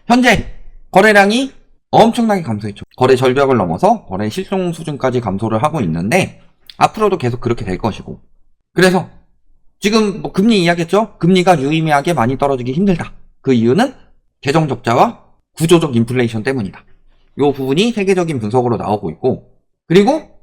현재 거래량이 엄청나게 감소했죠. 거래 절벽을 넘어서 거래 실종 수준까지 감소를 하고 있는데 앞으로도 계속 그렇게 될 것이고, 그래서 지금 뭐 금리 이야기했죠. 금리가 유의미하게 많이 떨어지기 힘들다. 그 이유는 재정 적자와 구조적 인플레이션 때문이다. 이 부분이 세계적인 분석으로 나오고 있고, 그리고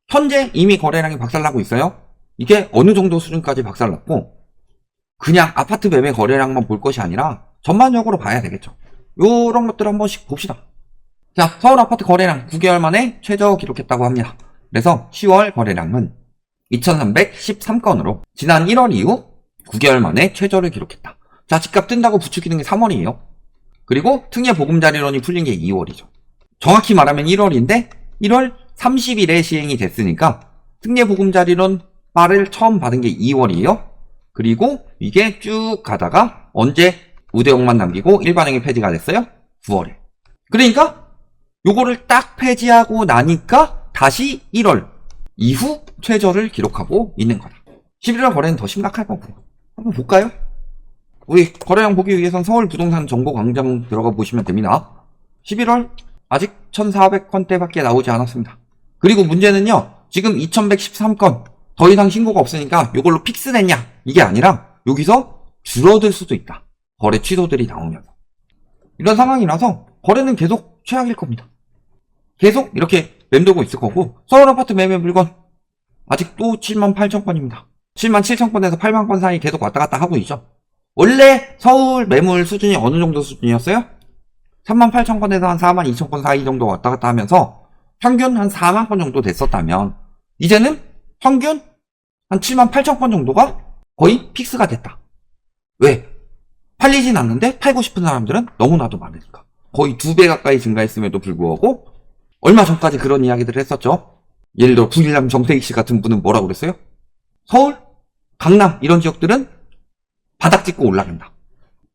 현재 이미 거래량이 박살나고 있어요. 이게 어느 정도 수준까지 박살났고, 그냥 아파트 매매 거래량만 볼 것이 아니라 전반적으로 봐야 되겠죠. 요런 것들 한 번씩 봅시다. 자, 서울 아파트 거래량 9개월 만에 최저 기록했다고 합니다. 그래서 10월 거래량은 2313건으로 지난 1월 이후 9개월 만에 최저를 기록했다. 자, 집값 뜬다고 부추기는 게 3월이에요. 그리고 특례 보금자리론이 풀린 게 2월이죠. 정확히 말하면 1월인데 1월 30일에 시행이 됐으니까 특례 보금자리론 말을 처음 받은 게 2월이에요. 그리고 이게 쭉 가다가 언제 우대용만 남기고 일반행위 폐지가 됐어요? 9월에. 그러니까 요거를 딱 폐지하고 나니까 다시 1월 이후 최저를 기록하고 있는 거다. 11월 거래는 더 심각할 거고. 한번 볼까요? 우리 거래량 보기 위해선 서울 부동산 정보 광장 들어가 보시면 됩니다. 11월 아직 1400건대밖에 나오지 않았습니다. 그리고 문제는요, 지금 2113건 더 이상 신고가 없으니까 이걸로 픽스됐냐 이게 아니라 여기서 줄어들 수도 있다. 거래 취소들이 나오면서. 이런 상황이라서 거래는 계속 최악일 겁니다. 계속 이렇게 맴돌고 있을 거고, 서울 아파트 매매 물건 아직도 78,000건입니다. 77,000건에서 8만건 사이 계속 왔다 갔다 하고 있죠. 원래 서울 매물 수준이 어느 정도 수준이었어요? 38,000건에서 한 42,000건 사이 정도 왔다 갔다 하면서 평균 한 4만건 정도 됐었다면 이제는 평균 한 78,000건 정도가 거의 픽스가 됐다. 왜? 팔리진 않는데 팔고 싶은 사람들은 너무나도 많으니까. 거의 2배 가까이 증가했음에도 불구하고 얼마 전까지 그런 이야기들을 했었죠. 예를 들어 국일남 정태익 씨 같은 분은 뭐라고 그랬어요? 서울, 강남 이런 지역들은 바닥 찍고 올라간다.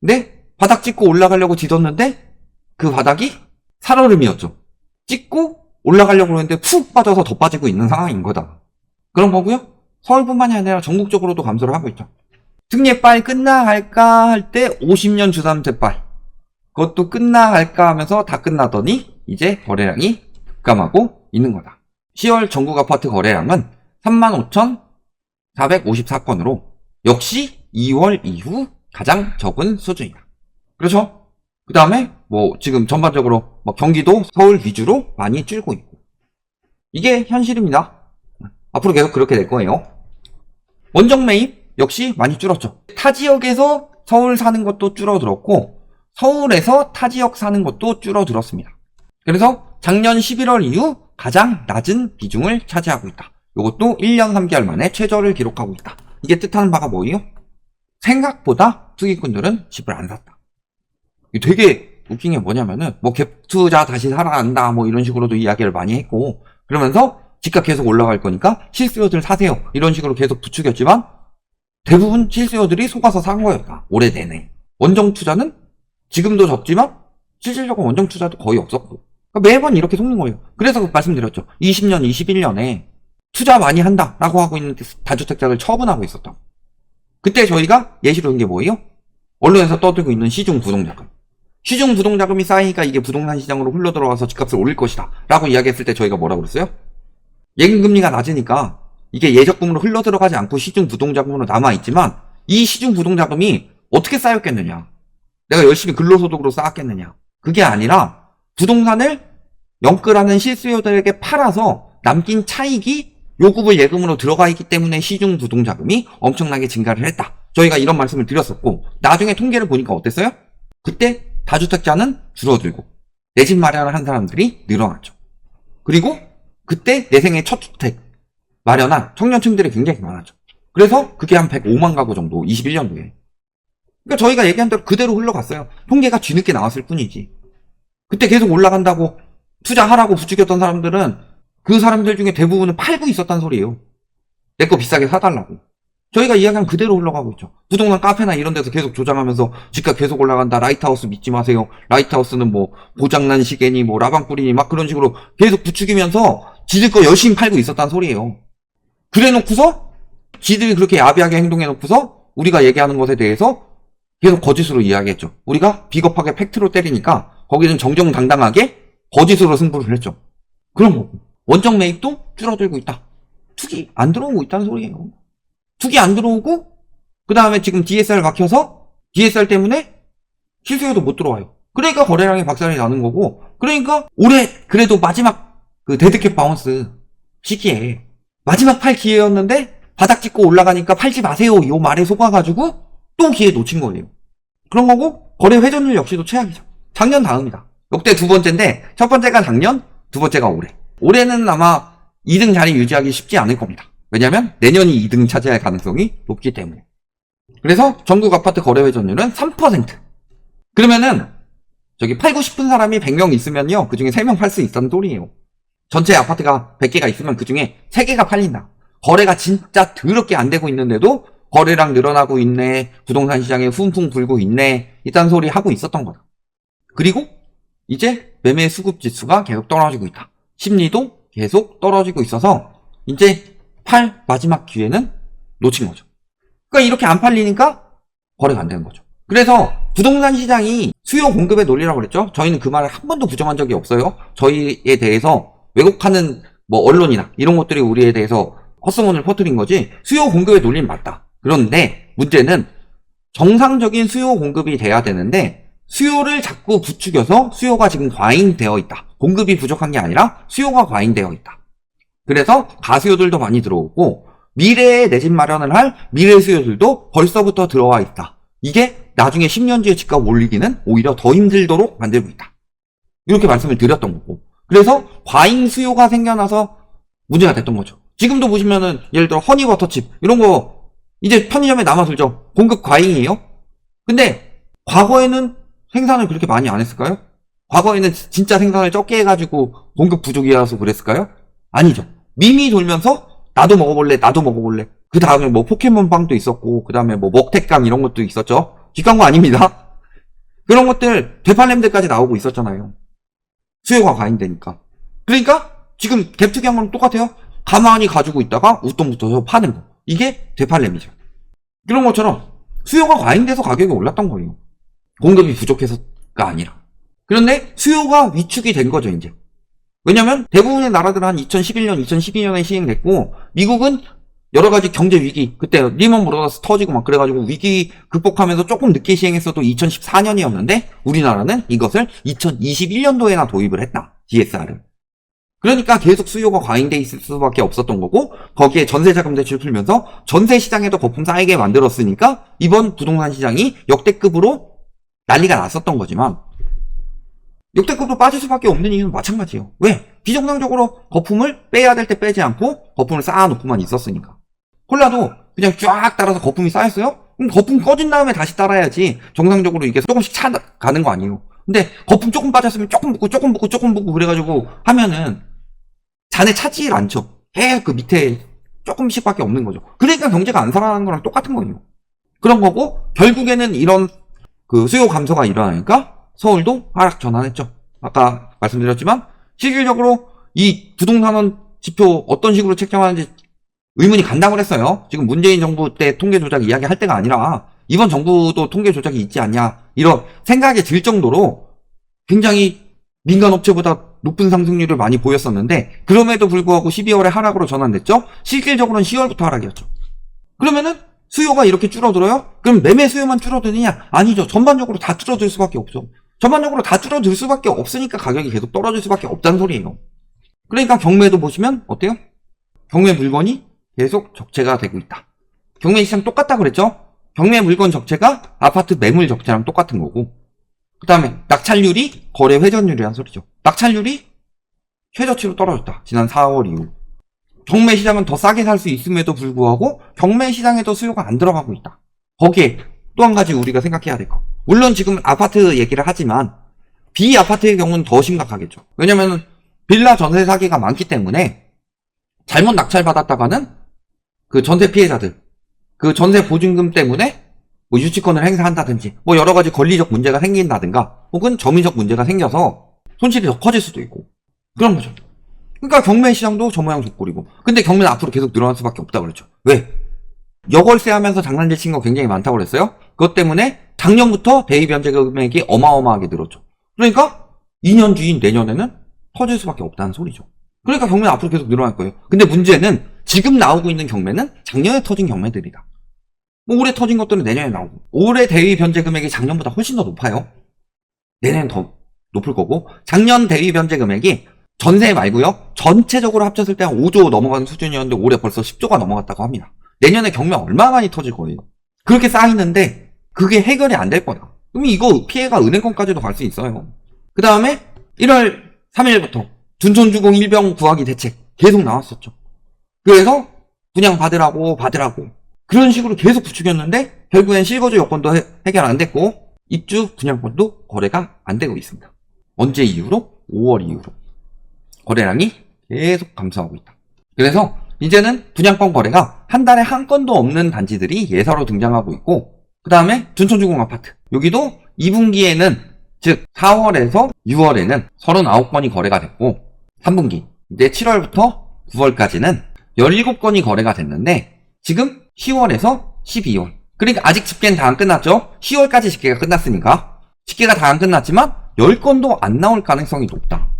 근데 바닥 찍고 올라가려고 뒤졌는데 그 바닥이 살얼음이었죠. 찍고 올라가려고 했는데 푹 빠져서 더 빠지고 있는 상황인 거다. 그런 거고요. 서울뿐만이 아니라 전국적으로도 감소를 하고 있죠. 특례빨 끝나갈까 할 때 50년 주담대빨, 그것도 끝나갈까 하면서 다 끝나더니 이제 거래량이 급감하고 있는 거다. 10월 전국 아파트 거래량은 35,454건으로 역시 2월 이후 가장 적은 수준이다. 그렇죠? 그 다음에 뭐 지금 전반적으로 뭐 경기도 서울 위주로 많이 줄고 있고, 이게 현실입니다. 앞으로 계속 그렇게 될 거예요. 원정 매입 역시 많이 줄었죠. 타 지역에서 서울 사는 것도 줄어들었고 서울에서 타 지역 사는 것도 줄어들었습니다. 그래서 작년 11월 이후 가장 낮은 비중을 차지하고 있다. 이것도 1년 3개월 만에 최저를 기록하고 있다. 이게 뜻하는 바가 뭐예요? 생각보다 투기꾼들은 집을 안 샀다. 되게 웃긴 게 뭐냐면은 뭐 갭투자 다시 살아난다 뭐 이런 식으로도 이야기를 많이 했고, 그러면서 집값 계속 올라갈 거니까 실수요들 사세요 이런 식으로 계속 부추겼지만 대부분 실수요들이 속아서 산 거였다. 올해 내내. 원정 투자는 지금도 적지만 실질적으로 원정 투자도 거의 없었고, 그러니까 매번 이렇게 속는 거예요. 그래서 말씀드렸죠. 20년, 21년에 투자 많이 한다라고 하고 있는 다주택자를 처분하고 있었다. 그때 저희가 예시로 든 게 뭐예요? 언론에서 떠들고 있는 시중 부동자금. 시중 부동자금이 쌓이니까 이게 부동산 시장으로 흘러들어와서 집값을 올릴 것이다 라고 이야기했을 때 저희가 뭐라고 그랬어요? 예금금리가 낮으니까 이게 예적금으로 흘러들어가지 않고 시중 부동자금으로 남아있지만 이 시중 부동자금이 어떻게 쌓였겠느냐, 내가 열심히 근로소득으로 쌓았겠느냐. 그게 아니라 부동산을 영끌하는 실수요들에게 팔아서 남긴 차익이 요금을 예금으로 들어가 있기 때문에 시중 부동자금이 엄청나게 증가를 했다. 저희가 이런 말씀을 드렸었고, 나중에 통계를 보니까 어땠어요? 그때 다주택자는 줄어들고 내 집 마련을 한 사람들이 늘어났죠. 그리고 그때 내 생애 첫 주택 마련한 청년층들이 굉장히 많았죠. 그래서 그게 한 105만 가구 정도 21년도에. 그러니까 저희가 얘기한 대로 그대로 흘러갔어요. 통계가 뒤늦게 나왔을 뿐이지. 그때 계속 올라간다고 투자하라고 부추겼던 사람들은 그 사람들 중에 대부분은 팔고 있었단 소리예요. 내 거 비싸게 사달라고. 저희가 이야기한 그대로 흘러가고 있죠. 부동산 카페나 이런 데서 계속 조장하면서 집값 계속 올라간다. 라이트하우스 믿지 마세요. 라이트하우스는 뭐 고장난 시계니 뭐 라방꿀이니 막 그런 식으로 계속 부추기면서 지들 거 열심히 팔고 있었단 소리예요. 그래 놓고서 지들이 그렇게 야비하게 행동해 놓고서 우리가 얘기하는 것에 대해서 계속 거짓으로 이야기했죠. 우리가 비겁하게 팩트로 때리니까 거기는 정정당당하게 거짓으로 승부를 했죠. 그런 거고. 원적 매입도 줄어들고 있다. 투기 안 들어오고 있다는 소리예요. 투기 안 들어오고 그 다음에 지금 DSR 막혀서 DSR 때문에 실수요도 못 들어와요. 그러니까 거래량이 박살이 나는 거고, 그러니까 올해 그래도 마지막 그 데드캣 바운스 시기에 마지막 팔 기회였는데 바닥 찍고 올라가니까 팔지 마세요 요 말에 속아가지고 또 기회 놓친 거예요. 그런 거고, 거래 회전율 역시도 최악이죠. 작년 다음이다. 역대 두 번째인데 첫 번째가 작년, 두 번째가 올해. 올해는 아마 2등 자리 유지하기 쉽지 않을 겁니다. 왜냐면 내년이 2등 차지할 가능성이 높기 때문에. 그래서 전국 아파트 거래 회전율은 3%. 그러면은 저기 팔고 싶은 사람이 100명 있으면요, 그 중에 3명 팔 수 있다는 소리예요. 전체 아파트가 100개가 있으면 그 중에 3개가 팔린다. 거래가 진짜 더럽게 안 되고 있는데도 거래량 늘어나고 있네, 부동산 시장에 훈풍 불고 있네, 이딴 소리 하고 있었던 거다. 그리고 이제 매매 수급 지수가 계속 떨어지고 있다. 심리도 계속 떨어지고 있어서 이제 팔 마지막 기회는 놓친 거죠. 그러니까 이렇게 안 팔리니까 거래가 안 되는 거죠. 그래서 부동산 시장이 수요 공급의 논리라고 그랬죠. 저희는 그 말을 한 번도 부정한 적이 없어요. 저희에 대해서 왜곡하는 뭐 언론이나 이런 것들이 우리에 대해서 헛소문을 퍼뜨린 거지, 수요 공급의 논리는 맞다. 그런데 문제는 정상적인 수요 공급이 돼야 되는데 수요를 자꾸 부추겨서 수요가 지금 과잉되어 있다. 공급이 부족한 게 아니라 수요가 과잉되어 있다. 그래서 가수요들도 많이 들어오고 미래에 내 집 마련을 할 미래 수요들도 벌써부터 들어와 있다. 이게 나중에 10년 뒤에 집값 올리기는 오히려 더 힘들도록 만들고 있다. 이렇게 말씀을 드렸던 거고. 그래서 과잉 수요가 생겨나서 문제가 됐던 거죠. 지금도 보시면은 예를 들어 허니버터칩 이런 거 이제 편의점에 남아들죠. 공급 과잉이에요. 근데 과거에는 생산을 그렇게 많이 안 했을까요? 과거에는 진짜 생산을 적게 해가지고 공급 부족이라서 그랬을까요? 아니죠. 밈이 돌면서 나도 먹어볼래, 나도 먹어볼래. 그 다음에 뭐 포켓몬빵도 있었고, 그 다음에 뭐 먹태깡 이런 것도 있었죠. 뒷광고 아닙니다. 그런 것들 되팔렘들까지 나오고 있었잖아요. 수요가 과잉되니까. 그러니까 지금 갭투기한 똑같아요. 가만히 가지고 있다가 웃돈 붙어서 파는 거. 이게 되팔렘이죠. 그런 것처럼 수요가 과잉돼서 가격이 올랐던 거예요. 공급이 부족해서가 아니라. 그런데 수요가 위축이 된 거죠, 이제. 왜냐면 대부분의 나라들은 한 2011년, 2012년에 시행됐고, 미국은 여러 가지 경제 위기, 그때 리먼 브러더스 터지고 막 그래가지고 위기 극복하면서 조금 늦게 시행했어도 2014년이었는데, 우리나라는 이것을 2021년도에나 도입을 했다. DSR을. 그러니까 계속 수요가 과잉돼 있을 수밖에 없었던 거고, 거기에 전세자금 대출 풀면서 전세 시장에도 거품 쌓이게 만들었으니까 이번 부동산 시장이 역대급으로 난리가 났었던 거지만, 역대급으로 빠질 수밖에 없는 이유는 마찬가지예요. 왜? 비정상적으로 거품을 빼야 될 때 빼지 않고 거품을 쌓아놓고만 있었으니까. 콜라도 그냥 쫙 따라서 거품이 쌓였어요? 그럼 거품 꺼진 다음에 다시 따라야지 정상적으로 이게 조금씩 차가는 거 아니에요. 근데 거품 조금 빠졌으면 조금 붓고 조금 붓고 조금 붓고 그래가지고 하면은 잔에 차질 않죠. 계속 그 밑에 조금씩밖에 없는 거죠. 그러니까 경제가 안 살아나는 거랑 똑같은 거예요. 그런 거고, 결국에는 이런 그 수요 감소가 일어나니까 서울도 하락 전환했죠. 아까 말씀드렸지만 실질적으로 이 부동산원 지표 어떤 식으로 책정하는지 의문이 간다고 했어요. 지금 문재인 정부 때 통계 조작 이야기할 때가 아니라 이번 정부도 통계 조작이 있지 않냐 이런 생각이 들 정도로 굉장히 민간 업체보다 높은 상승률을 많이 보였었는데, 그럼에도 불구하고 12월에 하락으로 전환됐죠. 실질적으로는 10월부터 하락이었죠. 그러면은 수요가 이렇게 줄어들어요? 그럼 매매 수요만 줄어드느냐? 아니죠. 전반적으로 다 줄어들 수밖에 없죠. 전반적으로 다 줄어들 수밖에 없으니까 가격이 계속 떨어질 수밖에 없다는 소리예요. 그러니까 경매도 보시면 어때요? 경매 물건이 계속 적체가 되고 있다. 경매 시장 똑같다 그랬죠? 경매 물건 적체가 아파트 매물 적체랑 똑같은 거고, 그 다음에 낙찰률이 거래 회전율이란 소리죠. 낙찰률이 최저치로 떨어졌다. 지난 4월 이후. 경매 시장은 더 싸게 살 수 있음에도 불구하고 경매 시장에도 수요가 안 들어가고 있다. 거기에 또 한 가지 우리가 생각해야 될 거. 물론 지금 아파트 얘기를 하지만 비아파트의 경우는 더 심각하겠죠. 왜냐면 빌라 전세 사기가 많기 때문에 잘못 낙찰 받았다가는 그 전세 피해자들, 그 전세 보증금 때문에 뭐 유치권을 행사한다든지 뭐 여러 가지 권리적 문제가 생긴다든가 혹은 점유적 문제가 생겨서 손실이 더 커질 수도 있고 그런 거죠. 그러니까 경매 시장도 저 모양 저 꼴이고, 근데 경매는 앞으로 계속 늘어날 수밖에 없다고 그랬죠. 왜? 여걸세 하면서 장난질 친 거 굉장히 많다고 그랬어요. 그것 때문에 작년부터 대위 변제 금액이 어마어마하게 늘었죠. 그러니까 2년 뒤인 내년에는 터질 수밖에 없다는 소리죠. 그러니까 경매 앞으로 계속 늘어날 거예요. 근데 문제는 지금 나오고 있는 경매는 작년에 터진 경매들이다. 뭐 올해 터진 것들은 내년에 나오고, 올해 대위 변제 금액이 작년보다 훨씬 더 높아요. 내년엔 더 높을 거고, 작년 대위 변제 금액이 전세 말고요, 전체적으로 합쳤을 때 한 5조 넘어가는 수준이었는데 올해 벌써 10조가 넘어갔다고 합니다. 내년에 경매 얼마 많이 터질 거예요. 그렇게 쌓이는데 그게 해결이 안 될 거다. 그럼 이거 피해가 은행권까지도 갈 수 있어요. 그 다음에 1월 3일부터 둔촌주공 일병 구하기 대책 계속 나왔었죠. 그래서 분양 받으라고 그런 식으로 계속 부추겼는데 결국엔 실거주 여건도 해결 안 됐고 입주 분양권도 거래가 안 되고 있습니다. 언제 이후로? 5월 이후로 거래량이 계속 감소하고 있다. 그래서 이제는 분양권 거래가 한 달에 한 건도 없는 단지들이 예사로 등장하고 있고, 그 다음에 둔촌주공 아파트 여기도 2분기에는 즉 4월에서 6월에는 39건이 거래가 됐고, 3분기 이제 7월부터 9월까지는 17건이 거래가 됐는데 지금 10월에서 12월, 그러니까 아직 집계는 다 안 끝났죠. 10월까지 집계가 끝났으니까 집계가 다 안 끝났지만 10건도 안 나올 가능성이 높다.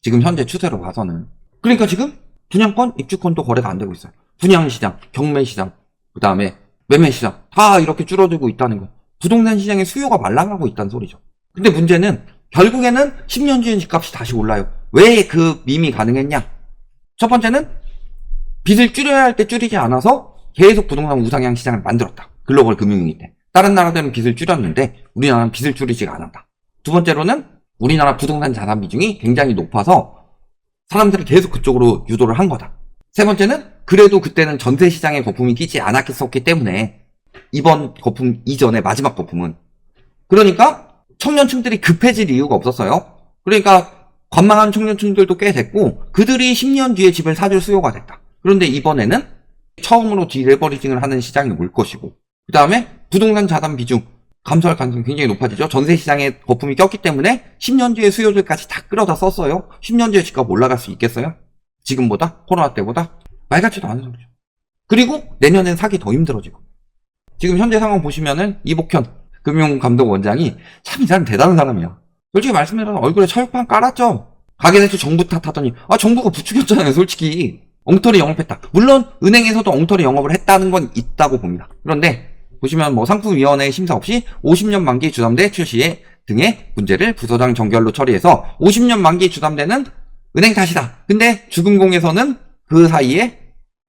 지금 현재 추세로 봐서는. 그러니까 지금 분양권, 입주권도 거래가 안 되고 있어요. 분양시장, 경매시장, 그 다음에 매매시장 다 이렇게 줄어들고 있다는 거. 부동산 시장의 수요가 말라가고 있다는 소리죠. 근데 문제는 결국에는 10년 뒤엔 집값이 다시 올라요. 왜 그 밈이 가능했냐? 첫 번째는 빚을 줄여야 할 때 줄이지 않아서 계속 부동산 우상향 시장을 만들었다. 글로벌 금융위기 때. 다른 나라들은 빚을 줄였는데 우리나라는 빚을 줄이지가 않았다. 두 번째로는 우리나라 부동산 자산 비중이 굉장히 높아서 사람들을 계속 그쪽으로 유도를 한 거다. 세 번째는 그래도 그때는 전세 시장에 거품이 끼지 않았었기 때문에 이번 거품 이전에 마지막 거품은, 그러니까 청년층들이 급해질 이유가 없었어요. 그러니까 관망한 청년층들도 꽤 됐고 그들이 10년 뒤에 집을 사줄 수요가 됐다. 그런데 이번에는 처음으로 디레버리징을 하는 시장이 올 것이고, 그 다음에 부동산 자산 비중 감소할 가능성이 굉장히 높아지죠. 전세 시장에 거품이 꼈기 때문에 10년 뒤에 수요들까지 다 끌어다 썼어요. 10년 뒤에 집값 올라갈 수 있겠어요? 지금보다? 코로나 때보다? 말 같지도 않은 소리죠. 그리고 내년엔 사기 더 힘들어지고. 지금 현재 상황 보시면은 이복현 금융감독원장이 참 이 사람 대단한 사람이야. 솔직히 말씀드려서 얼굴에 철판 깔았죠. 가계대출 정부 탓하더니 정부가 부추겼잖아요. 솔직히 엉터리 영업했다. 물론 은행에서도 엉터리 영업을 했다는 건 있다고 봅니다. 그런데 보시면 뭐 상품위원회 심사 없이 50년 만기 주담대 출시에 등의 문제를 부서장 정결로 처리해서 50년 만기 주담대는 은행 탓이다. 근데 주금공에서는 그 사이에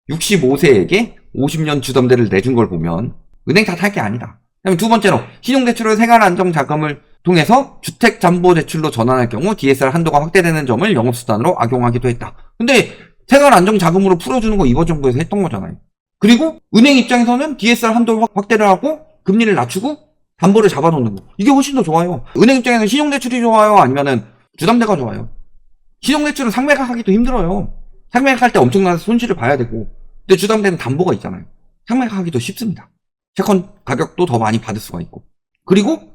65세에게 50년 주담대를 내준 걸 보면 은행 탓할 게 아니다. 그다음에 두 번째로 신용대출을 생활안정자금을 통해서 주택담보대출로 전환할 경우 DSR 한도가 확대되는 점을 영업수단으로 악용하기도 했다. 근데 생활안정자금으로 풀어주는 거 이번 정부에서 했던 거잖아요. 그리고 은행 입장에서는 DSR 한도 확대를 하고 금리를 낮추고 담보를 잡아놓는 거. 이게 훨씬 더 좋아요. 은행 입장에서는 신용대출이 좋아요? 아니면은 주담대가 좋아요? 신용대출은 상매각하기도 힘들어요. 상매각할 때 엄청난 손실을 봐야 되고, 근데 주담대는 담보가 있잖아요. 상매각하기도 쉽습니다. 채권 가격도 더 많이 받을 수가 있고. 그리고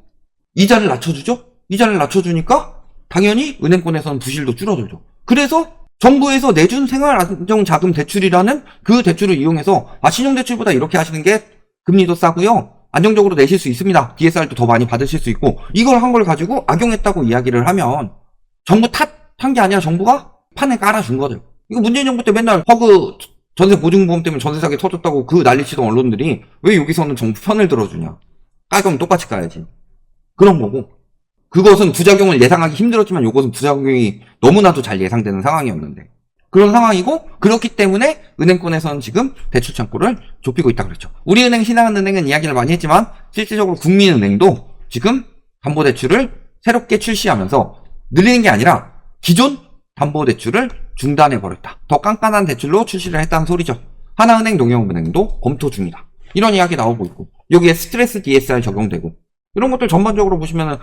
이자를 낮춰주죠? 이자를 낮춰주니까 당연히 은행권에서는 부실도 줄어들죠. 그래서 정부에서 내준 생활안정자금 대출이라는 그 대출을 이용해서 신용대출보다 이렇게 하시는 게 금리도 싸고요. 안정적으로 내실 수 있습니다. DSR도 더 많이 받으실 수 있고, 이걸 한 걸 가지고 악용했다고 이야기를 하면 정부 탓한 게 아니라 정부가 판에 깔아준 거죠. 이거 문재인 정부 때 맨날 허그 전세 보증보험 때문에 전세 사기 터졌다고 그 난리치던 언론들이 왜 여기서는 정부 편을 들어주냐. 깔 거면 똑같이 까야지. 그런 거고, 그것은 부작용을 예상하기 힘들었지만 이것은 부작용이 너무나도 잘 예상되는 상황이었는데, 그런 상황이고, 그렇기 때문에 은행권에서는 지금 대출 창구를 좁히고 있다 그랬죠. 우리은행, 신한은행은 이야기를 많이 했지만 실질적으로 국민은행도 지금 담보대출을 새롭게 출시하면서 늘리는 게 아니라 기존 담보대출을 중단해버렸다. 더 깐깐한 대출로 출시를 했다는 소리죠. 하나은행, 농협은행도 검토 중이다. 이런 이야기 나오고 있고, 여기에 스트레스 DSR 적용되고, 이런 것들 전반적으로 보시면은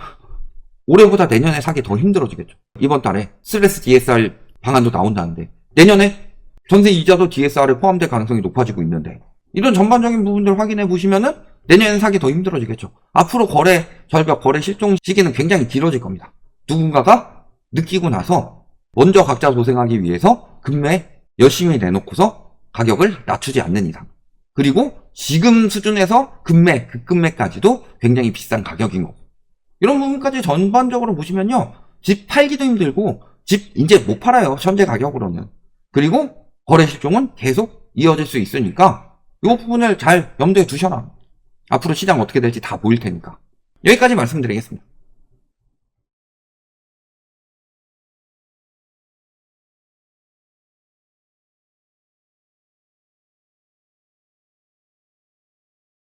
올해보다 내년에 사기 더 힘들어지겠죠. 이번 달에 스트레스 DSR 방안도 나온다는데 내년에 전세 이자도 DSR에 포함될 가능성이 높아지고 있는데, 이런 전반적인 부분들 확인해 보시면은 내년엔 사기 더 힘들어지겠죠. 앞으로 거래 절벽, 거래 실종 시기는 굉장히 길어질 겁니다. 누군가가 느끼고 나서 먼저 각자 도생하기 위해서 금매 열심히 내놓고서 가격을 낮추지 않는 이상 그리고 지금 수준에서 금매, 급금매까지도 굉장히 비싼 가격인 거고. 이런 부분까지 전반적으로 보시면요. 집 팔기도 힘들고 집 이제 못 팔아요. 현재 가격으로는. 그리고 거래 실종은 계속 이어질 수 있으니까 이 부분을 잘 염두에 두셔라. 앞으로 시장 어떻게 될지 다 보일 테니까. 여기까지 말씀드리겠습니다.